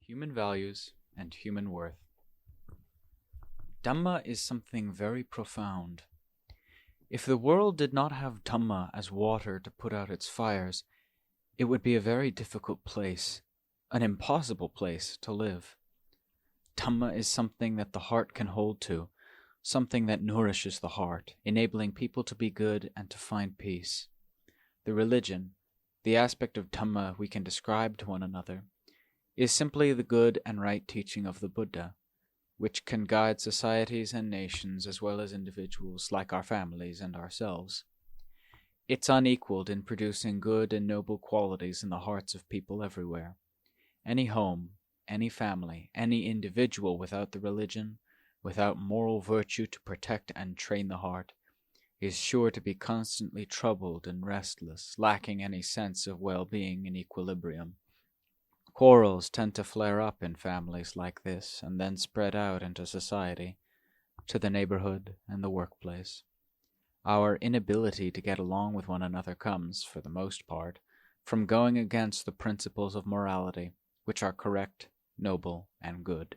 Human values and human worth. Dhamma is something very profound. If the world did not have Dhamma as water to put out its fires, it would be a very difficult place, an impossible place to live. Dhamma is something that the heart can hold to, something that nourishes the heart, enabling people to be good and to find peace. The religion, the aspect of Dhamma we can describe to one another, is simply the good and right teaching of the Buddha, which can guide societies and nations as well as individuals like our families and ourselves. It's unequaled in producing good and noble qualities in the hearts of people everywhere. Any home, any family, any individual without the religion, without moral virtue to protect and train the heart, is sure to be constantly troubled and restless, lacking any sense of well-being and equilibrium. Quarrels tend to flare up in families like this and then spread out into society, to the neighborhood and the workplace. Our inability to get along with one another comes, for the most part, from going against the principles of morality, which are correct, noble, and good.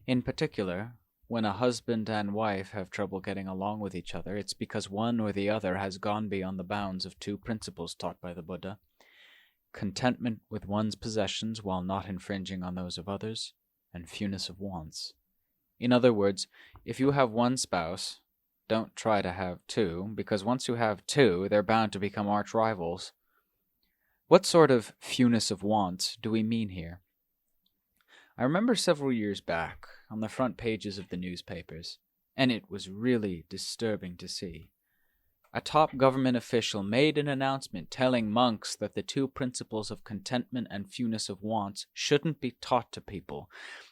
In particular, when a husband and wife have trouble getting along with each other, it's because one or the other has gone beyond the bounds of two principles taught by the Buddha: contentment with one's possessions while not infringing on those of others, and fewness of wants. In other words, if you have one spouse, don't try to have two, because once you have two, they're bound to become arch rivals. What sort of fewness of wants do we mean here? I remember several years back, on the front pages of the newspapers, and it was really disturbing to see, a top government official made an announcement telling monks that the two principles of contentment and fewness of wants shouldn't be taught to people,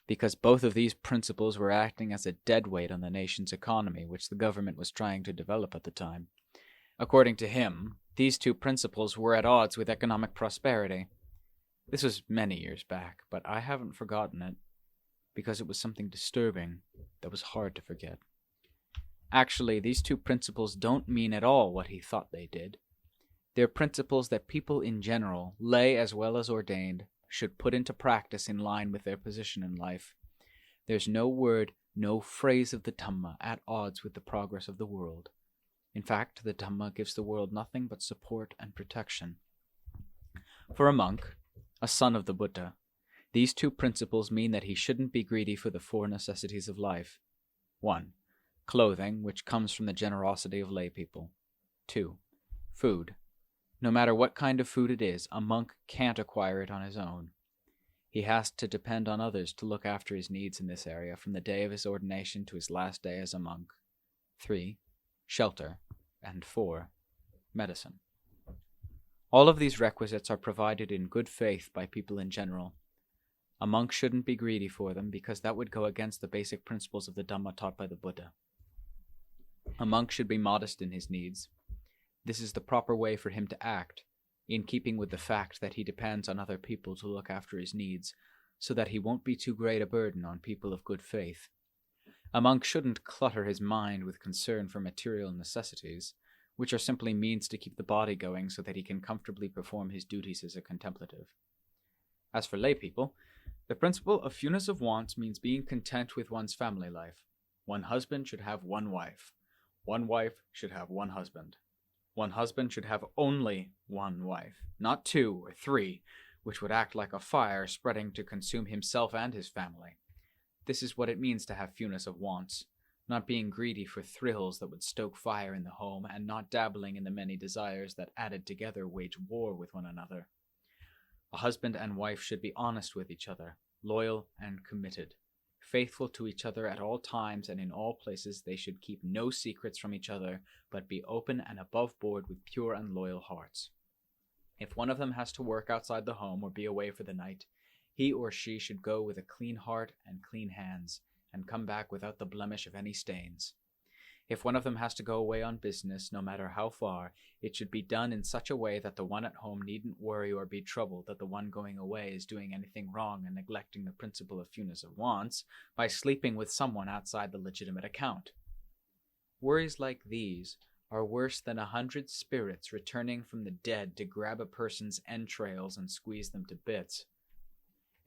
because both of these principles were acting as a deadweight on the nation's economy, which the government was trying to develop at the time. According to him, these two principles were at odds with economic prosperity. This was many years back, but I haven't forgotten it, because it was something disturbing that was hard to forget. Actually, these two principles don't mean at all what he thought they did. They're principles that people in general, lay as well as ordained, should put into practice in line with their position in life. There's no word, no phrase of the Dhamma at odds with the progress of the world. In fact, the Dhamma gives the world nothing but support and protection. For a monk, a son of the Buddha, these two principles mean that he shouldn't be greedy for the four necessities of life. 1. Clothing, which comes from the generosity of lay people. 2. Food. No matter what kind of food it is, a monk can't acquire it on his own. He has to depend on others to look after his needs in this area from the day of his ordination to his last day as a monk. 3. Shelter. And 4. Medicine. All of these requisites are provided in good faith by people in general. A monk shouldn't be greedy for them because that would go against the basic principles of the Dhamma taught by the Buddha. A monk should be modest in his needs. This is the proper way for him to act, in keeping with the fact that he depends on other people to look after his needs, so that he won't be too great a burden on people of good faith. A monk shouldn't clutter his mind with concern for material necessities, which are simply means to keep the body going so that he can comfortably perform his duties as a contemplative. As for lay people, the principle of fewness of wants means being content with one's family life. One husband should have one wife. One wife should have one husband. One husband should have only one wife, not 2 or 3, which would act like a fire spreading to consume himself and his family. This is what it means to have fewness of wants, not being greedy for thrills that would stoke fire in the home, and not dabbling in the many desires that added together wage war with one another. A husband and wife should be honest with each other, loyal and committed. Faithful to each other at all times and in all places. They should keep no secrets from each other, but be open and above board with pure and loyal hearts. If one of them has to work outside the home or be away for the night, he or she should go with a clean heart and clean hands, and come back without the blemish of any stains. If one of them has to go away on business, no matter how far, it should be done in such a way that the one at home needn't worry or be troubled that the one going away is doing anything wrong and neglecting the principle of fewness of wants by sleeping with someone outside the legitimate account. Worries like these are worse than 100 spirits returning from the dead to grab a person's entrails and squeeze them to bits.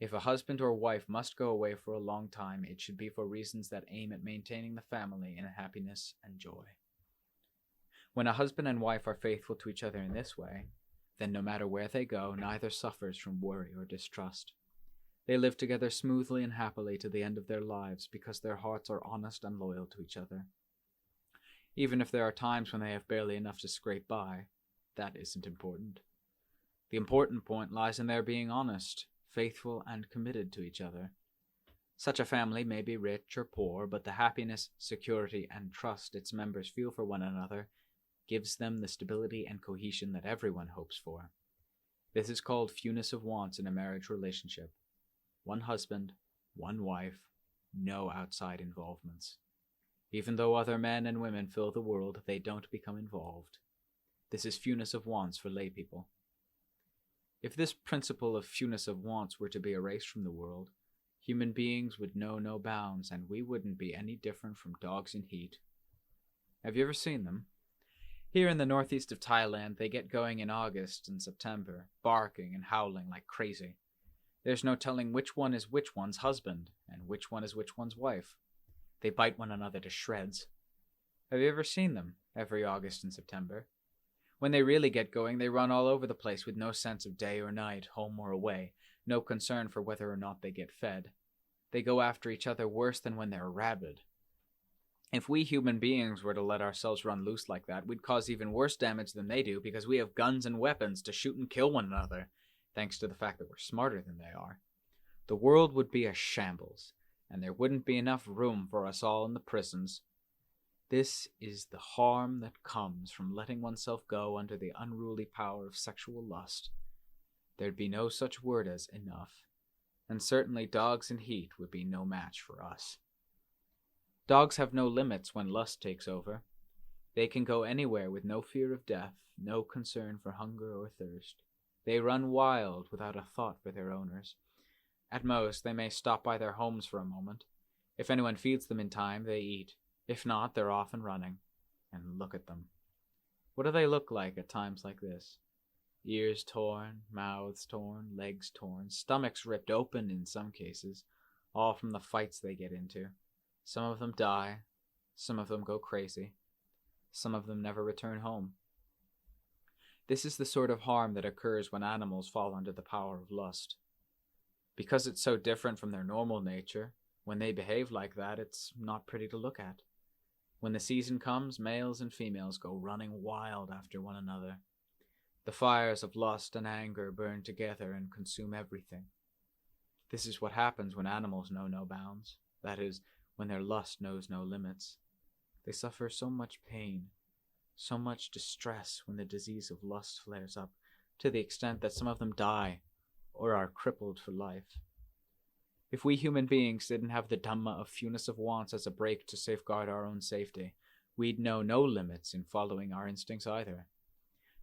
If a husband or wife must go away for a long time, it should be for reasons that aim at maintaining the family in happiness and joy. When a husband and wife are faithful to each other in this way, then no matter where they go, neither suffers from worry or distrust. They live together smoothly and happily to the end of their lives because their hearts are honest and loyal to each other. Even if there are times when they have barely enough to scrape by, that isn't important. The important point lies in their being honest, faithful, and committed to each other. Such a family may be rich or poor, but the happiness, security, and trust its members feel for one another gives them the stability and cohesion that everyone hopes for. This is called fewness of wants in a marriage relationship. One husband, one wife, no outside involvements. Even though other men and women fill the world, they don't become involved. This is fewness of wants for lay people. If this principle of fewness of wants were to be erased from the world, human beings would know no bounds, and we wouldn't be any different from dogs in heat. Have you ever seen them? Here in the northeast of Thailand, they get going in August and September, barking and howling like crazy. There's no telling which one is which one's husband, and which one is which one's wife. They bite one another to shreds. Have you ever seen them every August and September? When they really get going, they run all over the place with no sense of day or night, home or away, no concern for whether or not they get fed. They go after each other worse than when they're rabid. If we human beings were to let ourselves run loose like that, we'd cause even worse damage than they do because we have guns and weapons to shoot and kill one another, thanks to the fact that we're smarter than they are. The world would be a shambles, and there wouldn't be enough room for us all in the prisons. This is the harm that comes from letting oneself go under the unruly power of sexual lust. There'd be no such word as enough, and certainly dogs in heat would be no match for us. Dogs have no limits when lust takes over. They can go anywhere with no fear of death, no concern for hunger or thirst. They run wild without a thought for their owners. At most, they may stop by their homes for a moment. If anyone feeds them in time, they eat. If not, they're off and running. And look at them. What do they look like at times like this? Ears torn, mouths torn, legs torn, stomachs ripped open in some cases, all from the fights they get into. Some of them die. Some of them go crazy. Some of them never return home. This is the sort of harm that occurs when animals fall under the power of lust. Because it's so different from their normal nature, when they behave like that, it's not pretty to look at. When the season comes, males and females go running wild after one another. The fires of lust and anger burn together and consume everything. This is what happens when animals know no bounds. That is, when their lust knows no limits. They suffer so much pain, so much distress when the disease of lust flares up, to the extent that some of them die or are crippled for life. If we human beings didn't have the Dhamma of fewness of wants as a brake to safeguard our own safety, we'd know no limits in following our instincts either.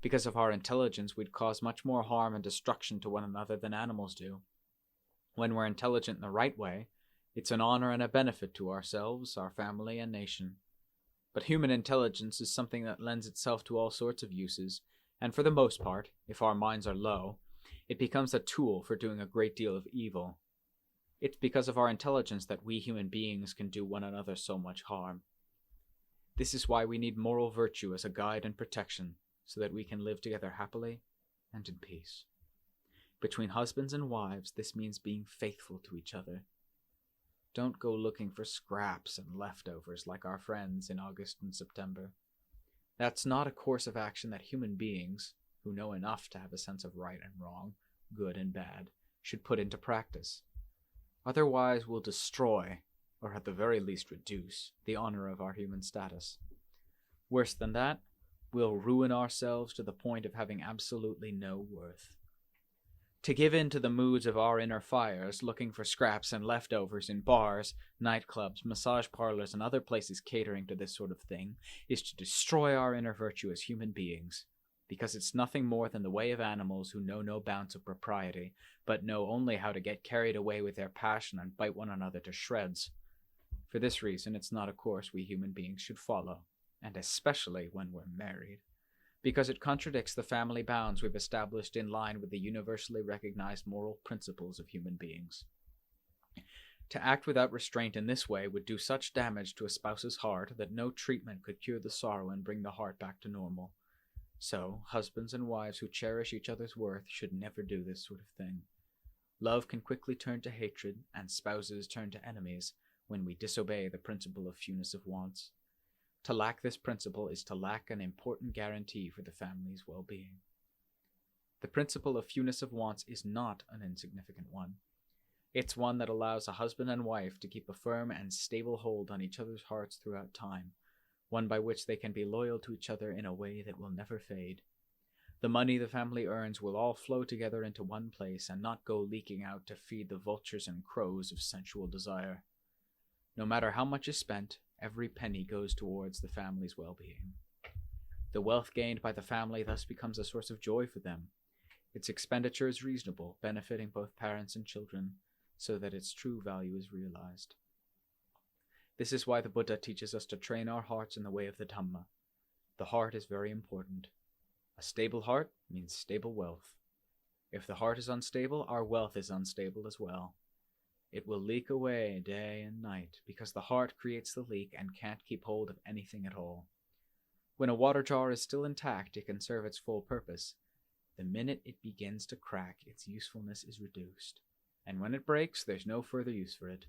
Because of our intelligence, we'd cause much more harm and destruction to one another than animals do. When we're intelligent in the right way, it's an honor and a benefit to ourselves, our family, and nation. But human intelligence is something that lends itself to all sorts of uses, and for the most part, if our minds are low, it becomes a tool for doing a great deal of evil. It's because of our intelligence that we human beings can do one another so much harm. This is why we need moral virtue as a guide and protection, so that we can live together happily and in peace. Between husbands and wives, this means being faithful to each other. Don't go looking for scraps and leftovers like our friends in August and September. That's not a course of action that human beings, who know enough to have a sense of right and wrong, good and bad, should put into practice. Otherwise, we'll destroy, or at the very least reduce, the honor of our human status. Worse than that, we'll ruin ourselves to the point of having absolutely no worth. To give in to the moods of our inner fires, looking for scraps and leftovers in bars, nightclubs, massage parlors, and other places catering to this sort of thing, is to destroy our inner virtue as human beings, because it's nothing more than the way of animals who know no bounds of propriety, but know only how to get carried away with their passion and bite one another to shreds. For this reason, it's not a course we human beings should follow, and especially when we're married. because it contradicts the family bounds we've established in line with the universally recognized moral principles of human beings. To act without restraint in this way would do such damage to a spouse's heart that no treatment could cure the sorrow and bring the heart back to normal. So, husbands and wives who cherish each other's worth should never do this sort of thing. Love can quickly turn to hatred, and spouses turn to enemies when we disobey the principle of fewness of wants. To lack this principle is to lack an important guarantee for the family's well-being. The principle of fewness of wants is not an insignificant one. It's one that allows a husband and wife to keep a firm and stable hold on each other's hearts throughout time, one by which they can be loyal to each other in a way that will never fade. The money the family earns will all flow together into one place and not go leaking out to feed the vultures and crows of sensual desire. No matter how much is spent, every penny goes towards the family's well-being. The wealth gained by the family thus becomes a source of joy for them. Its expenditure is reasonable, benefiting both parents and children, so that its true value is realized. This is why the Buddha teaches us to train our hearts in the way of the Dhamma. The heart is very important. A stable heart means stable wealth. If the heart is unstable, our wealth is unstable as well. It will leak away day and night because the heart creates the leak and can't keep hold of anything at all. When a water jar is still intact, it can serve its full purpose. The minute it begins to crack, its usefulness is reduced. And when it breaks, there's no further use for it.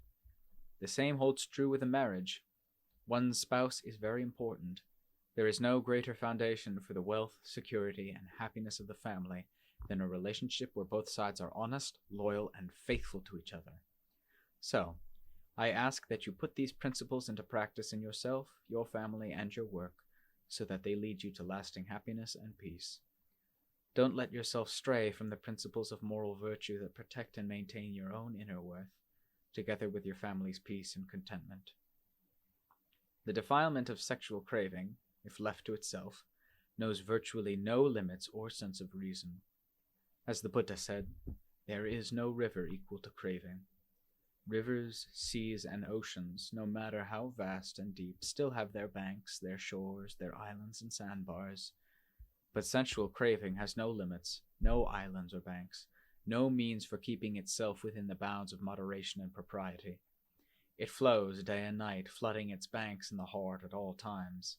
The same holds true with a marriage. One's spouse is very important. There is no greater foundation for the wealth, security, and happiness of the family than a relationship where both sides are honest, loyal, and faithful to each other. So, I ask that you put these principles into practice in yourself, your family, and your work, so that they lead you to lasting happiness and peace. Don't let yourself stray from the principles of moral virtue that protect and maintain your own inner worth, together with your family's peace and contentment. The defilement of sexual craving, if left to itself, knows virtually no limits or sense of reason. As the Buddha said, there is no river equal to craving. Rivers, seas, and oceans, no matter how vast and deep, still have their banks, their shores, their islands and sandbars. But sensual craving has no limits, no islands or banks, no means for keeping itself within the bounds of moderation and propriety. It flows day and night, flooding its banks in the heart at all times.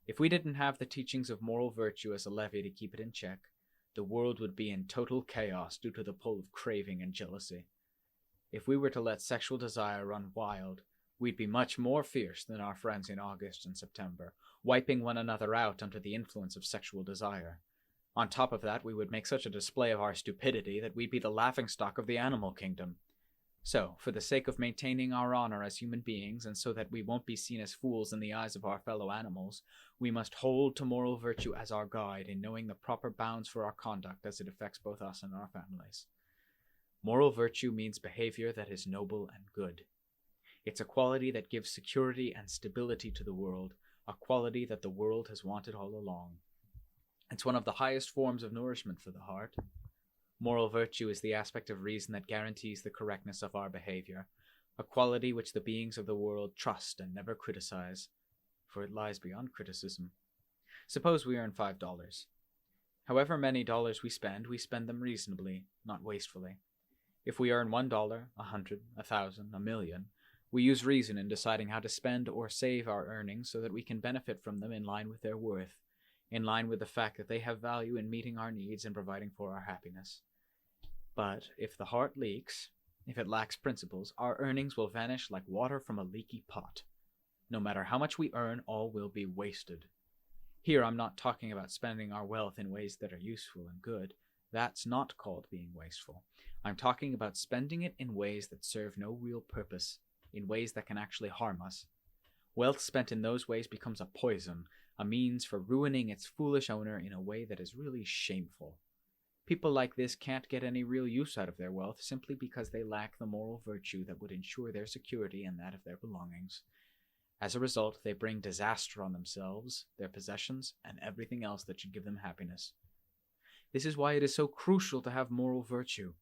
If we didn't have the teachings of moral virtue as a levee to keep it in check, the world would be in total chaos due to the pull of craving and jealousy. If we were to let sexual desire run wild, we'd be much more fierce than our friends in August and September, wiping one another out under the influence of sexual desire. On top of that, we would make such a display of our stupidity that we'd be the laughingstock of the animal kingdom. So, for the sake of maintaining our honor as human beings, and so that we won't be seen as fools in the eyes of our fellow animals, we must hold to moral virtue as our guide in knowing the proper bounds for our conduct as it affects both us and our families. Moral virtue means behavior that is noble and good. It's a quality that gives security and stability to the world, a quality that the world has wanted all along. It's one of the highest forms of nourishment for the heart. Moral virtue is the aspect of reason that guarantees the correctness of our behavior, a quality which the beings of the world trust and never criticize, for it lies beyond criticism. Suppose we earn $5. However many dollars we spend them reasonably, not wastefully. If we earn $1, 100, 1,000, a million, we use reason in deciding how to spend or save our earnings so that we can benefit from them in line with their worth, in line with the fact that they have value in meeting our needs and providing for our happiness. But if the heart leaks, if it lacks principles, our earnings will vanish like water from a leaky pot. No matter how much we earn, all will be wasted. Here I'm not talking about spending our wealth in ways that are useful and good. That's not called being wasteful. I'm talking about spending it in ways that serve no real purpose, in ways that can actually harm us. Wealth spent in those ways becomes a poison, a means for ruining its foolish owner in a way that is really shameful. People like this can't get any real use out of their wealth simply because they lack the moral virtue that would ensure their security and that of their belongings. As a result, they bring disaster on themselves, their possessions, and everything else that should give them happiness. This is why it is so crucial to have moral virtue.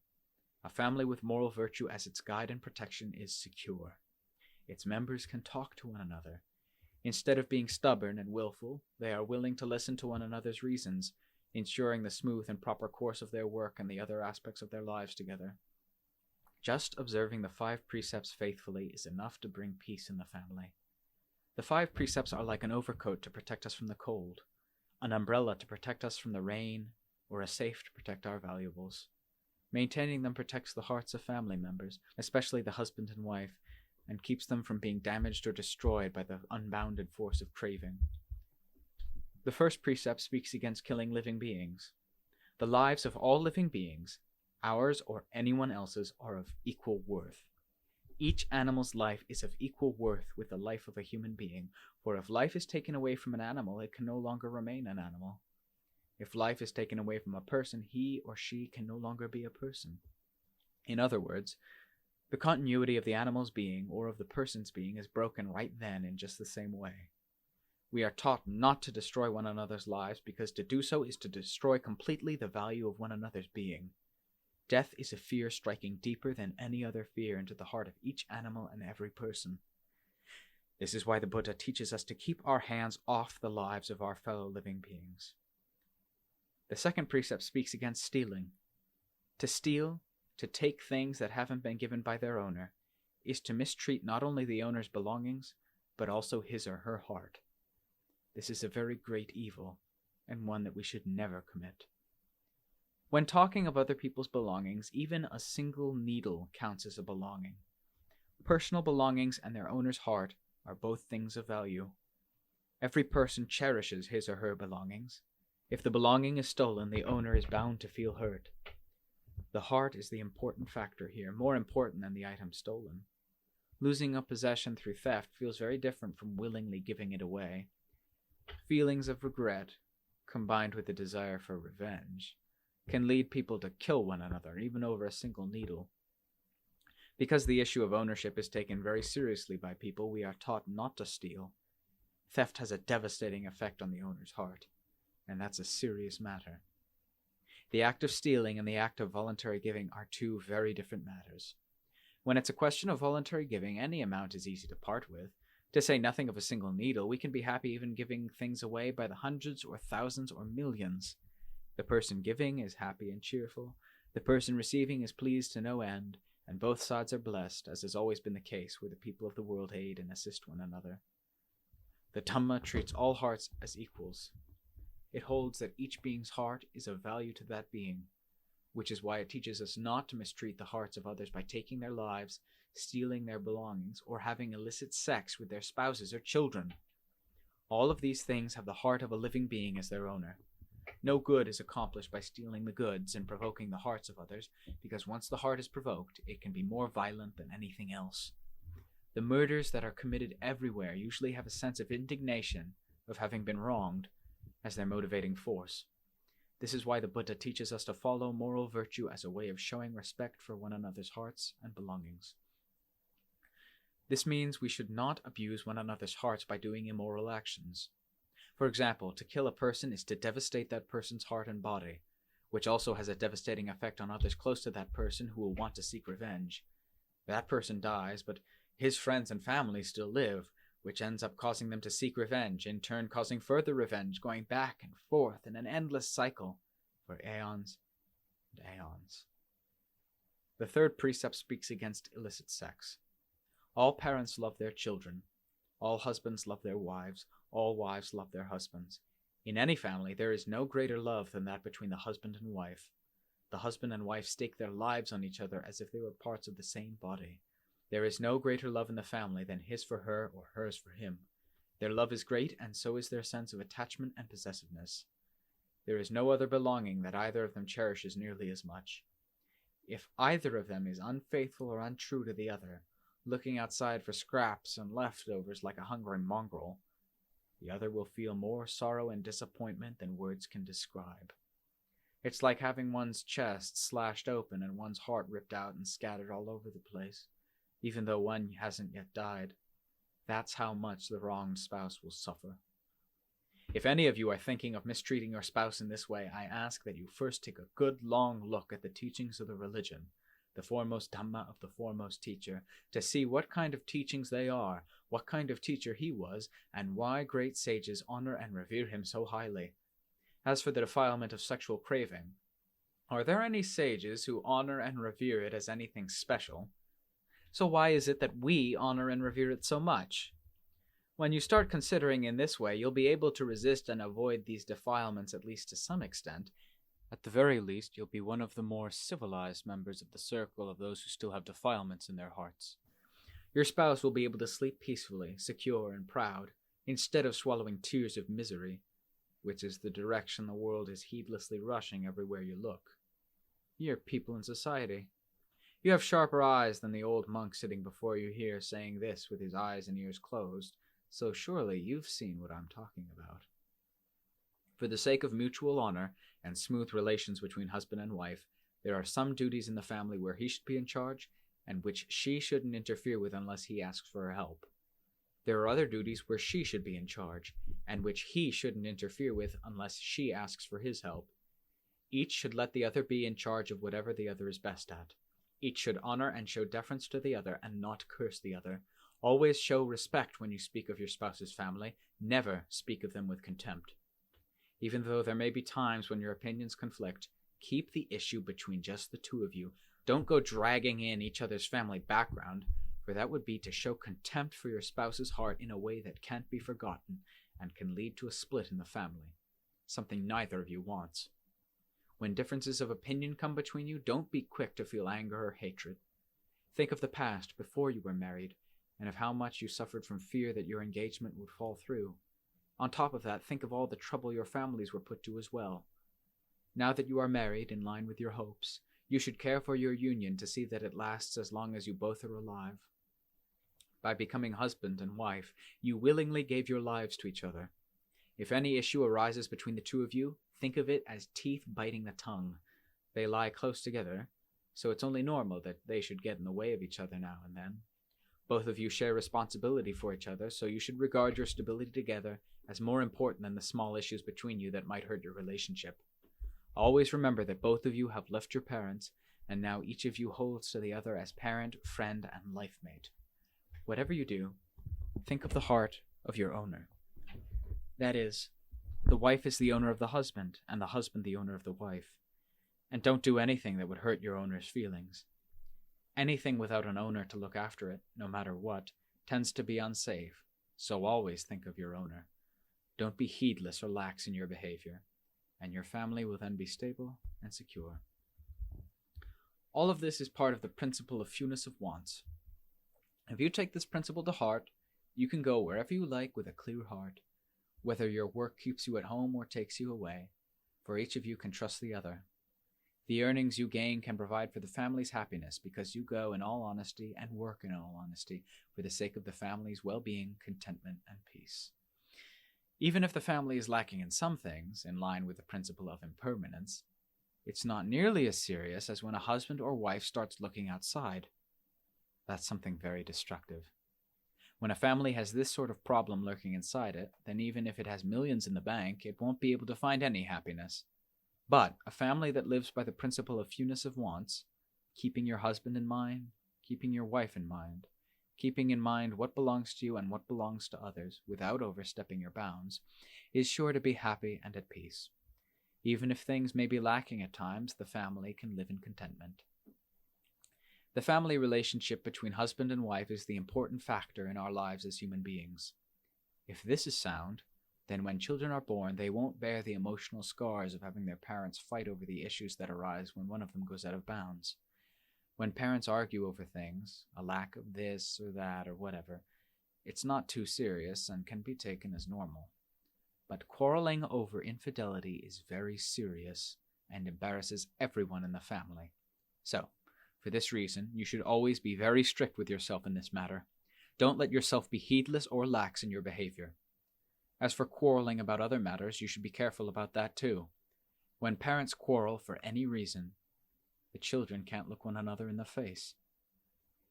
A family with moral virtue as its guide and protection is secure. Its members can talk to one another. Instead of being stubborn and willful, they are willing to listen to one another's reasons, ensuring the smooth and proper course of their work and the other aspects of their lives together. Just observing the 5 precepts faithfully is enough to bring peace in the family. The 5 precepts are like an overcoat to protect us from the cold, an umbrella to protect us from the rain, or a safe to protect our valuables. Maintaining them protects the hearts of family members, especially the husband and wife, and keeps them from being damaged or destroyed by the unbounded force of craving. The first precept speaks against killing living beings. The lives of all living beings, ours or anyone else's, are of equal worth. Each animal's life is of equal worth with the life of a human being, for if life is taken away from an animal, it can no longer remain an animal. If life is taken away from a person, he or she can no longer be a person. In other words, the continuity of the animal's being or of the person's being is broken right then in just the same way. We are taught not to destroy one another's lives because to do so is to destroy completely the value of one another's being. Death is a fear striking deeper than any other fear into the heart of each animal and every person. This is why the Buddha teaches us to keep our hands off the lives of our fellow living beings. The second precept speaks against stealing. To steal, to take things that haven't been given by their owner, is to mistreat not only the owner's belongings, but also his or her heart. This is a very great evil, and one that we should never commit. When talking of other people's belongings, even a single needle counts as a belonging. Personal belongings and their owner's heart are both things of value. Every person cherishes his or her belongings. If the belonging is stolen, the owner is bound to feel hurt. The heart is the important factor here, more important than the item stolen. Losing a possession through theft feels very different from willingly giving it away. Feelings of regret, combined with the desire for revenge, can lead people to kill one another, even over a single needle. Because the issue of ownership is taken very seriously by people, we are taught not to steal. Theft has a devastating effect on the owner's heart, and that's a serious matter. The act of stealing and the act of voluntary giving are 2 very different matters. When it's a question of voluntary giving, any amount is easy to part with. To say nothing of a single needle, we can be happy even giving things away by the hundreds or thousands or millions. The person giving is happy and cheerful, the person receiving is pleased to no end, and both sides are blessed, as has always been the case where the people of the world aid and assist one another. The Dhamma treats all hearts as equals. It holds that each being's heart is of value to that being, which is why it teaches us not to mistreat the hearts of others by taking their lives, stealing their belongings, or having illicit sex with their spouses or children. All of these things have the heart of a living being as their owner. No good is accomplished by stealing the goods and provoking the hearts of others, because once the heart is provoked, it can be more violent than anything else. The murders that are committed everywhere usually have a sense of indignation of having been wronged as their motivating force. This is why the Buddha teaches us to follow moral virtue as a way of showing respect for one another's hearts and belongings. This means we should not abuse one another's hearts by doing immoral actions. For example, to kill a person is to devastate that person's heart and body, which also has a devastating effect on others close to that person who will want to seek revenge. That person dies, but his friends and family still live, which ends up causing them to seek revenge, in turn causing further revenge, going back and forth in an endless cycle for aeons and aeons. The third precept speaks against illicit sex. All parents love their children. All husbands love their wives. All wives love their husbands. In any family, there is no greater love than that between the husband and wife. The husband and wife stake their lives on each other as if they were parts of the same body. There is no greater love in the family than his for her or hers for him. Their love is great, and so is their sense of attachment and possessiveness. There is no other belonging that either of them cherishes nearly as much. If either of them is unfaithful or untrue to the other, looking outside for scraps and leftovers like a hungry mongrel, the other will feel more sorrow and disappointment than words can describe. It's like having one's chest slashed open and one's heart ripped out and scattered all over the place, even though one hasn't yet died. That's how much the wronged spouse will suffer. If any of you are thinking of mistreating your spouse in this way, I ask that you first take a good long look at the teachings of the religion, the foremost Dhamma of the foremost teacher, to see what kind of teachings they are, what kind of teacher he was, and why great sages honor and revere him so highly. As for the defilement of sexual craving, are there any sages who honor and revere it as anything special? So why is it that we honor and revere it so much? When you start considering in this way, you'll be able to resist and avoid these defilements at least to some extent. At the very least, you'll be one of the more civilized members of the circle of those who still have defilements in their hearts. Your spouse will be able to sleep peacefully, secure, and proud, instead of swallowing tears of misery, which is the direction the world is heedlessly rushing everywhere you look. You're people in society. You have sharper eyes than the old monk sitting before you here saying this with his eyes and ears closed, so surely you've seen what I'm talking about. For the sake of mutual honor and smooth relations between husband and wife, there are some duties in the family where he should be in charge and which she shouldn't interfere with unless he asks for her help. There are other duties where she should be in charge and which he shouldn't interfere with unless she asks for his help. Each should let the other be in charge of whatever the other is best at. Each should honor and show deference to the other and not curse the other. Always show respect when you speak of your spouse's family. Never speak of them with contempt. Even though there may be times when your opinions conflict, keep the issue between just the two of you. Don't go dragging in each other's family background, for that would be to show contempt for your spouse's heart in a way that can't be forgotten and can lead to a split in the family, something neither of you wants. When differences of opinion come between you, don't be quick to feel anger or hatred. Think of the past before you were married, and of how much you suffered from fear that your engagement would fall through. On top of that, think of all the trouble your families were put to as well. Now that you are married in line with your hopes, you should care for your union to see that it lasts as long as you both are alive. By becoming husband and wife, you willingly gave your lives to each other. If any issue arises between the two of you, think of it as teeth biting the tongue. They lie close together, so it's only normal that they should get in the way of each other now and then. Both of you share responsibility for each other, so you should regard your stability together as more important than the small issues between you that might hurt your relationship. Always remember that both of you have left your parents, and now each of you holds to the other as parent, friend, and life mate. Whatever you do, think of the heart of your owner. That is, the wife is the owner of the husband, and the husband the owner of the wife. And don't do anything that would hurt your owner's feelings. Anything without an owner to look after it, no matter what, tends to be unsafe, so always think of your owner. Don't be heedless or lax in your behavior, and your family will then be stable and secure. All of this is part of the principle of fewness of wants. If you take this principle to heart, you can go wherever you like with a clear heart, whether your work keeps you at home or takes you away, for each of you can trust the other. The earnings you gain can provide for the family's happiness because you go in all honesty and work in all honesty for the sake of the family's well-being, contentment, and peace. Even if the family is lacking in some things, in line with the principle of impermanence, it's not nearly as serious as when a husband or wife starts looking outside. That's something very destructive. When a family has this sort of problem lurking inside it, then even if it has millions in the bank, it won't be able to find any happiness. But a family that lives by the principle of fewness of wants, keeping your husband in mind, keeping your wife in mind, keeping in mind what belongs to you and what belongs to others without overstepping your bounds, is sure to be happy and at peace. Even if things may be lacking at times, the family can live in contentment. The family relationship between husband and wife is the important factor in our lives as human beings. If this is sound, then when children are born, they won't bear the emotional scars of having their parents fight over the issues that arise when one of them goes out of bounds. When parents argue over things, a lack of this or that or whatever, it's not too serious and can be taken as normal. But quarreling over infidelity is very serious and embarrasses everyone in the family. So, for this reason, you should always be very strict with yourself in this matter. Don't let yourself be heedless or lax in your behavior. As for quarreling about other matters, you should be careful about that too. When parents quarrel for any reason, the children can't look one another in the face.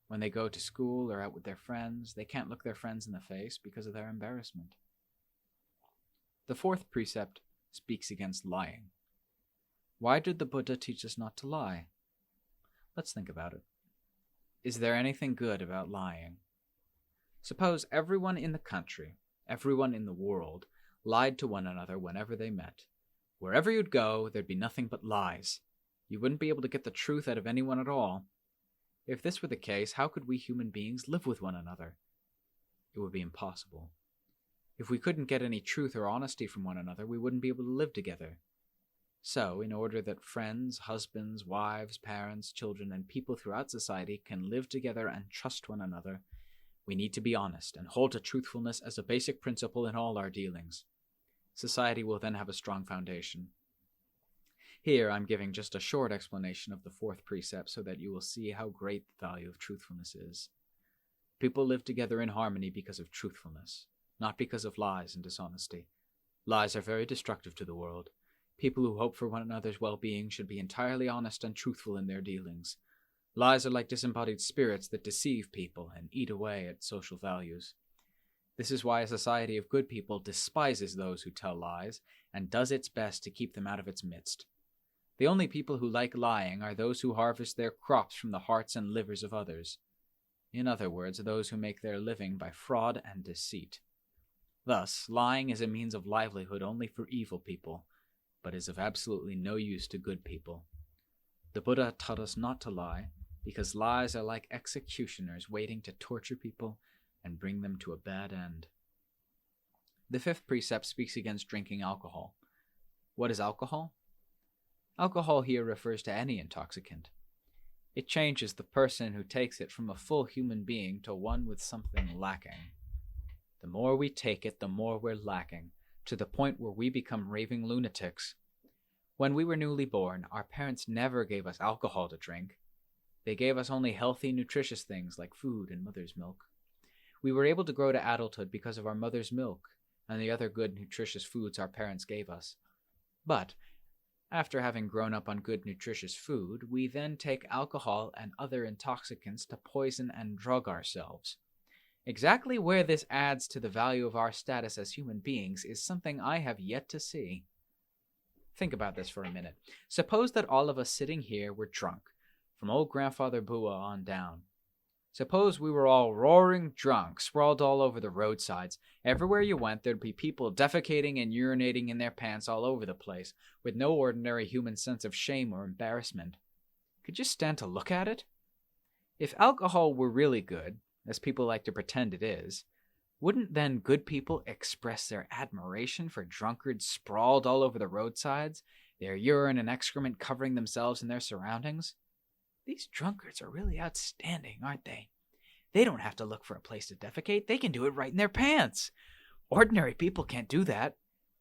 When they go to school or out with their friends, they can't look their friends in the face because of their embarrassment. The fourth precept speaks against lying. Why did the Buddha teach us not to lie? Let's think about it. Is there anything good about lying? Suppose everyone in the country, everyone in the world, lied to one another whenever they met. Wherever you'd go, there'd be nothing but lies. You wouldn't be able to get the truth out of anyone at all. If this were the case, how could we human beings live with one another? It would be impossible. If we couldn't get any truth or honesty from one another, we wouldn't be able to live together. So, in order that friends, husbands, wives, parents, children, and people throughout society can live together and trust one another, we need to be honest and hold to truthfulness as a basic principle in all our dealings. Society will then have a strong foundation. Here I'm giving just a short explanation of the fourth precept so that you will see how great the value of truthfulness is. People live together in harmony because of truthfulness, not because of lies and dishonesty. Lies are very destructive to the world. People who hope for one another's well-being should be entirely honest and truthful in their dealings. Lies are like disembodied spirits that deceive people and eat away at social values. This is why a society of good people despises those who tell lies and does its best to keep them out of its midst. The only people who like lying are those who harvest their crops from the hearts and livers of others. In other words, those who make their living by fraud and deceit. Thus, lying is a means of livelihood only for evil people, but is of absolutely no use to good people. The Buddha taught us not to lie, because lies are like executioners waiting to torture people and bring them to a bad end. The fifth precept speaks against drinking alcohol. What is alcohol? Alcohol here refers to any intoxicant. It changes the person who takes it from a full human being to one with something lacking. The more we take it, the more we're lacking, to the point where we become raving lunatics. When we were newly born, our parents never gave us alcohol to drink. They gave us only healthy, nutritious things like food and mother's milk. We were able to grow to adulthood because of our mother's milk and the other good, nutritious foods our parents gave us. But, after having grown up on good, nutritious food, we then take alcohol and other intoxicants to poison and drug ourselves. Exactly where this adds to the value of our status as human beings is something I have yet to see. Think about this for a minute. Suppose that all of us sitting here were drunk, from old Grandfather Bua on down. Suppose we were all roaring drunk, sprawled all over the roadsides. Everywhere you went, there'd be people defecating and urinating in their pants all over the place, with no ordinary human sense of shame or embarrassment. Could you stand to look at it? If alcohol were really good, as people like to pretend it is, wouldn't then good people express their admiration for drunkards sprawled all over the roadsides, their urine and excrement covering themselves and their surroundings? These drunkards are really outstanding, aren't they? They don't have to look for a place to defecate. They can do it right in their pants. Ordinary people can't do that.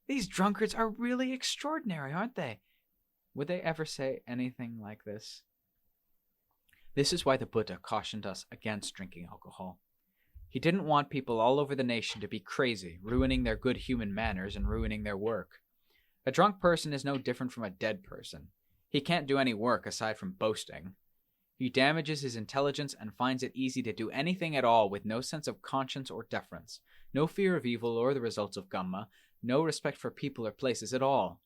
These drunkards are really extraordinary, aren't they? Would they ever say anything like this? This is why the Buddha cautioned us against drinking alcohol. He didn't want people all over the nation to be crazy, ruining their good human manners and ruining their work. A drunk person is no different from a dead person. He can't do any work aside from boasting. He damages his intelligence and finds it easy to do anything at all with no sense of conscience or deference, no fear of evil or the results of Dhamma, no respect for people or places at all.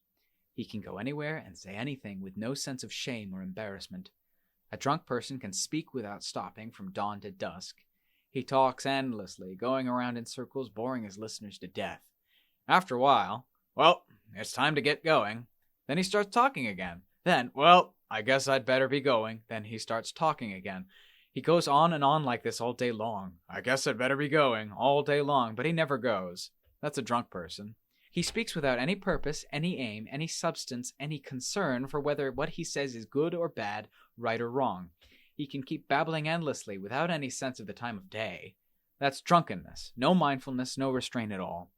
He can go anywhere and say anything with no sense of shame or embarrassment. A drunk person can speak without stopping from dawn to dusk. He talks endlessly, going around in circles, boring his listeners to death. After a while, well, it's time to get going. Then he starts talking again. Then, well, I guess I'd better be going. Then he starts talking again. He goes on and on like this all day long. I guess I'd better be going, all day long, but he never goes. That's a drunk person. He speaks without any purpose, any aim, any substance, any concern for whether what he says is good or bad, right or wrong. He can keep babbling endlessly without any sense of the time of day. That's drunkenness. No mindfulness, no restraint at all.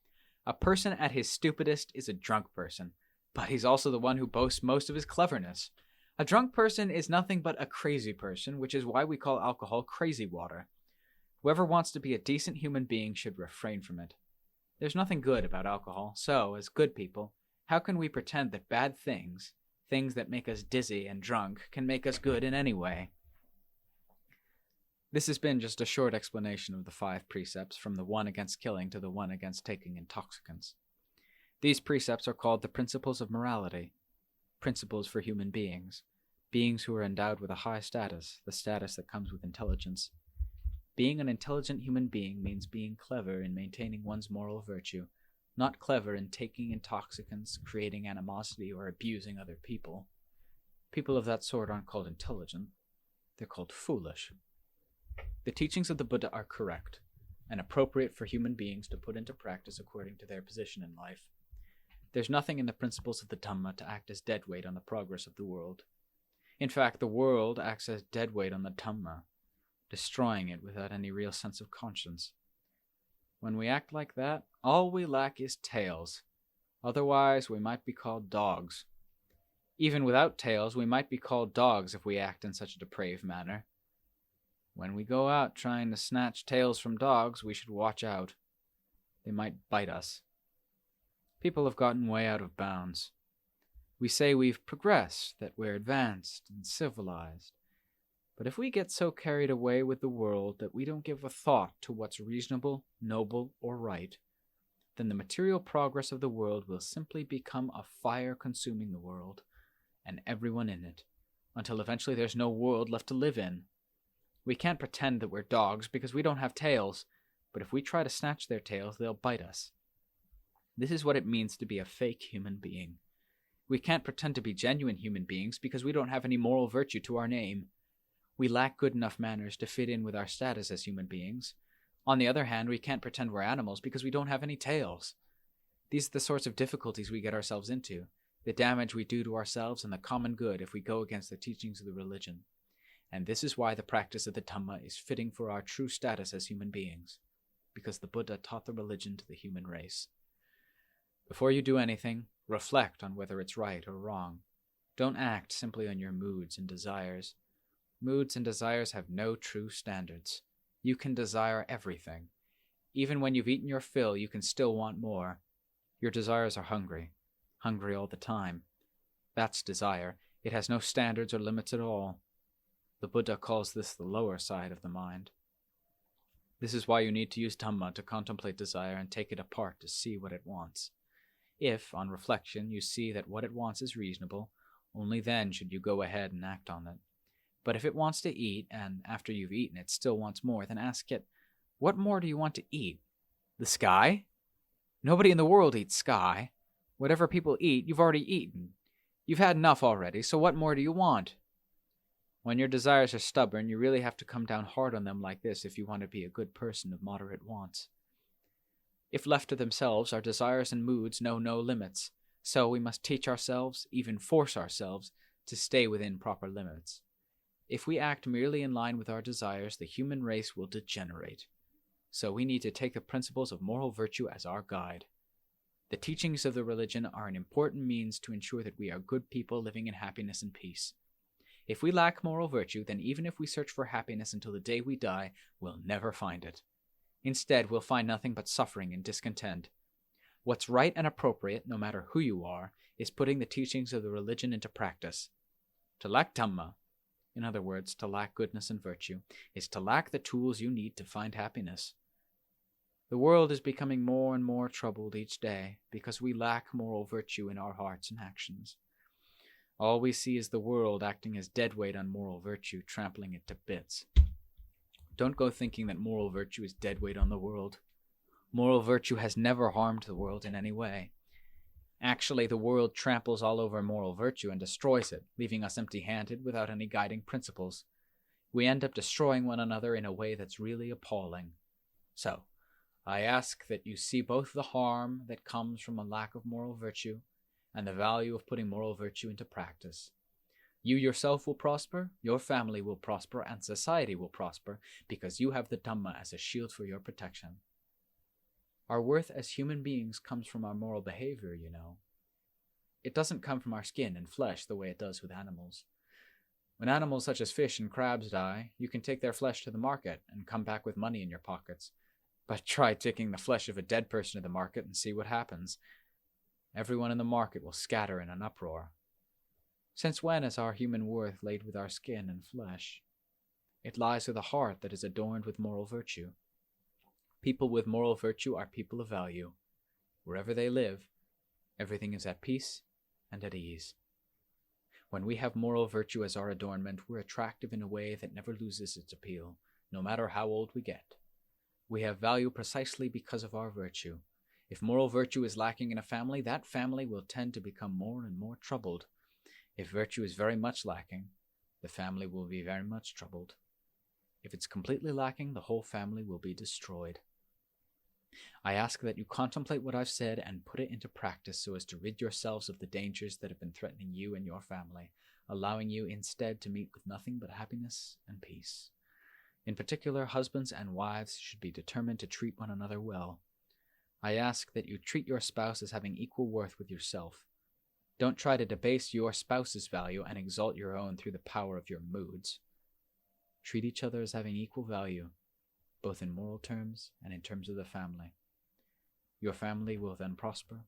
A person at his stupidest is a drunk person, but he's also the one who boasts most of his cleverness. A drunk person is nothing but a crazy person, which is why we call alcohol crazy water. Whoever wants to be a decent human being should refrain from it. There's nothing good about alcohol, so, as good people, how can we pretend that bad things, things that make us dizzy and drunk, can make us good in any way? This has been just a short explanation of the 5 precepts, from the one against killing to the one against taking intoxicants. These precepts are called the principles of morality, principles for human beings. beings who are endowed with a high status, the status that comes with intelligence. Being an intelligent human being means being clever in maintaining one's moral virtue, not clever in taking intoxicants, creating animosity, or abusing other people. People of that sort aren't called intelligent, they're called foolish. The teachings of the Buddha are correct and appropriate for human beings to put into practice according to their position in life. There's nothing in the principles of the Dhamma to act as deadweight on the progress of the world. In fact, the world acts as deadweight on the Dhamma, destroying it without any real sense of conscience. When we act like that, all we lack is tails. Otherwise, we might be called dogs. Even without tails, we might be called dogs if we act in such a depraved manner. When we go out trying to snatch tails from dogs, we should watch out. They might bite us. People have gotten way out of bounds. We say we've progressed, that we're advanced and civilized. But if we get so carried away with the world that we don't give a thought to what's reasonable, noble, or right, then the material progress of the world will simply become a fire consuming the world, and everyone in it, until eventually there's no world left to live in. We can't pretend that we're dogs because we don't have tails, but if we try to snatch their tails, they'll bite us. This is what it means to be a fake human being. We can't pretend to be genuine human beings because we don't have any moral virtue to our name. We lack good enough manners to fit in with our status as human beings. On the other hand, we can't pretend we're animals because we don't have any tails. These are the sorts of difficulties we get ourselves into, the damage we do to ourselves and the common good if we go against the teachings of the religion. And this is why the practice of the Dhamma is fitting for our true status as human beings, because the Buddha taught the religion to the human race. Before you do anything, reflect on whether it's right or wrong. Don't act simply on your moods and desires. Moods and desires have no true standards. You can desire everything. Even when you've eaten your fill, you can still want more. Your desires are hungry all the time. That's desire. It has no standards or limits at all. The Buddha calls this the lower side of the mind. This is why you need to use Dhamma to contemplate desire and take it apart to see what it wants. If, on reflection, you see that what it wants is reasonable, only then should you go ahead and act on it. But if it wants to eat, and after you've eaten it still wants more, then ask it, what more do you want to eat? The sky? Nobody in the world eats sky. Whatever people eat, you've already eaten. You've had enough already, so what more do you want? When your desires are stubborn, you really have to come down hard on them like this if you want to be a good person of moderate wants. If left to themselves, our desires and moods know no limits, so we must teach ourselves, even force ourselves, to stay within proper limits. If we act merely in line with our desires, the human race will degenerate. So we need to take the principles of moral virtue as our guide. The teachings of the religion are an important means to ensure that we are good people living in happiness and peace. If we lack moral virtue, then even if we search for happiness until the day we die, we'll never find it. Instead, we'll find nothing but suffering and discontent. What's right and appropriate, no matter who you are, is putting the teachings of the religion into practice. To lack Dhamma, in other words, to lack goodness and virtue, is to lack the tools you need to find happiness. The world is becoming more and more troubled each day because we lack moral virtue in our hearts and actions. All we see is the world acting as deadweight on moral virtue, trampling it to bits. Don't go thinking that moral virtue is deadweight on the world. Moral virtue has never harmed the world in any way. Actually, the world tramples all over moral virtue and destroys it, leaving us empty-handed without any guiding principles. We end up destroying one another in a way that's really appalling. So, I ask that you see both the harm that comes from a lack of moral virtue and the value of putting moral virtue into practice. You yourself will prosper, your family will prosper, and society will prosper because you have the Dhamma as a shield for your protection. Our worth as human beings comes from our moral behavior, you know. It doesn't come from our skin and flesh the way it does with animals. When animals such as fish and crabs die, you can take their flesh to the market and come back with money in your pockets. But try taking the flesh of a dead person to the market and see what happens. Everyone in the market will scatter in an uproar. Since when is our human worth laid with our skin and flesh? It lies with a heart that is adorned with moral virtue. People with moral virtue are people of value. Wherever they live, everything is at peace and at ease. When we have moral virtue as our adornment, we're attractive in a way that never loses its appeal, no matter how old we get. We have value precisely because of our virtue. If moral virtue is lacking in a family, that family will tend to become more and more troubled. If virtue is very much lacking, the family will be very much troubled. If it's completely lacking, the whole family will be destroyed. I ask that you contemplate what I've said and put it into practice so as to rid yourselves of the dangers that have been threatening you and your family, allowing you instead to meet with nothing but happiness and peace. In particular, husbands and wives should be determined to treat one another well. I ask that you treat your spouse as having equal worth with yourself. Don't try to debase your spouse's value and exalt your own through the power of your moods. Treat each other as having equal value, both in moral terms and in terms of the family. Your family will then prosper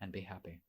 and be happy.